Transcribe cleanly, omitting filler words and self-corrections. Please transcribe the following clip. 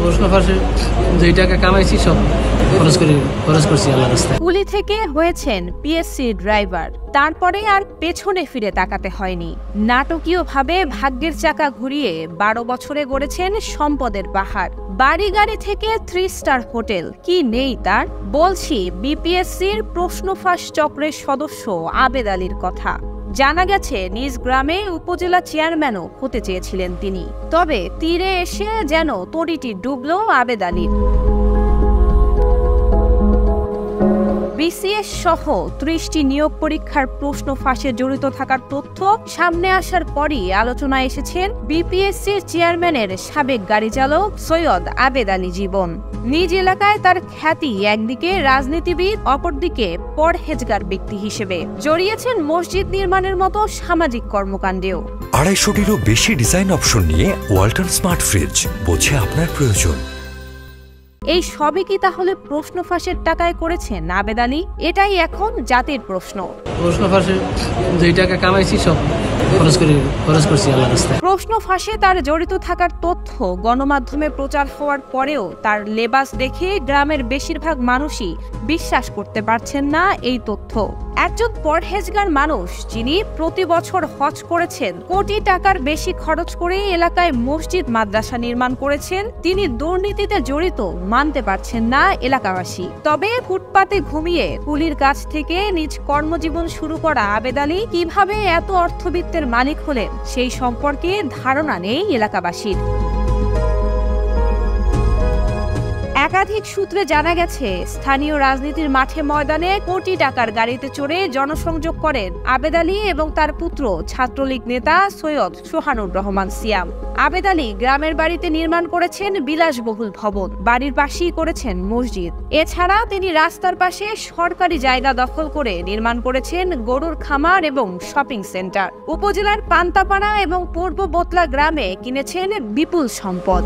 প্রশ্ন ফাঁসে 2 টাকা কামাইছি সব খরচ করছি আল্লাহর রাস্তায়। কুলি থেকে হয়েছেন পিএসসি ড্রাইভার, তারপরে আর পেছনে ফিরে তাকাতে হয়নি। নাটকীয়ভাবে ভাগ্যের চাকা ঘুরিয়ে 12 বছরে গড়েছেন সম্পদের পাহাড়। বাড়ি গাড়ি থেকে 3 স্টার হোটেল, কি নেই তার? বলছি বিপিএসসির প্রশ্ন ফাঁস চক্রের সদস্য আবেদ আলীর কথা। জানা গেছে নিজ গ্রামে উপজেলা চেয়ারম্যানও হতে চেয়েছিলেন তিনি, তবে তীরে এসে যেন তরিটি ডুবল আবেদ আলীর। বিসিএস সহ 30টি নিয়োগ পরীক্ষার প্রশ্ন ফাঁসে জড়িত থাকার তথ্য সামনে আসার পরই আলোচনায় এসেছেন বিপিএসসির চেয়ারম্যানের সাবেক গাড়ি চালক সৈয়দ আবেদ আলী জীবন। নিজ এলাকায় তার খ্যাতি একদিকে রাজনীতিবিদ, অপরদিকে পরহেজগার ব্যক্তি হিসেবে জড়িয়েছেন মসজিদ নির্মাণের মতো সামাজিক কর্মকাণ্ডেও। 250টিরও বেশি ডিজাইন অপশন নিয়ে ওয়ালটন স্মার্ট ফ্রিজ, বোঝে আপনার প্রয়োজন। এই সবই কি তাহলে প্রশ্ন ফাঁসের টাকায় করেছেন আবেদ আলী? এটাই এখন জাতির প্রশ্ন। প্রশ্ন ফাঁসে 2 টাকা কামাইছি সব খরচ করছি আল্লাহর রাস্তায়। প্রশ্ন ফাঁসে তার জড়িত থাকার তথ্য গণমাধ্যমে প্রচার হওয়ার পরেও তার লেবাস দেখে গ্রামের বেশিরভাগ মানুষই বিশ্বাস করতে পারছেন না এই তথ্য। একজন পরহেজগার মানুষ যিনি প্রতি বছর হজ করেছেন, কোটি টাকার বেশি খরচ করে এলাকায় মসজিদ মাদ্রাসা নির্মাণ করেছেন, তিনি দুর্নীতিতে জড়িত মানতে পারছেন না এলাকাবাসী। তবে ফুটপাতে ঘুমিয়ে কুলির কাছ থেকে নিজ কর্মজীবন শুরু করা আবেদ আলী কিভাবে এত অর্থবিত্তের মালিক হলেন সেই সম্পর্কে ধারণা নেই এলাকাবাসীর। একাধিক সূত্রে জানা গেছে স্থানীয় রাজনীতির মাঠে ময়দানে কোটি টাকার গাড়িতে চড়ে জনসংযোগ করেন আবেদ আলী এবং তার পুত্র ছাত্রলীগ নেতা সৈয়দ সোহানুর রহমান সিয়াম। আবেদ আলী গ্রামের বাড়িতে নির্মাণ করেছেন বিলাসবহুল ভবন, বাড়ির পাশেই করেছেন মসজিদ। এছাড়া তিনি রাস্তার পাশে সরকারি জায়গা দখল করে নির্মাণ করেছেন গরুর খামার এবং শপিং সেন্টার। উপজেলার পান্তাপাড়া এবং পূর্ব বোতলা গ্রামে কিনেছেন বিপুল সম্পদ।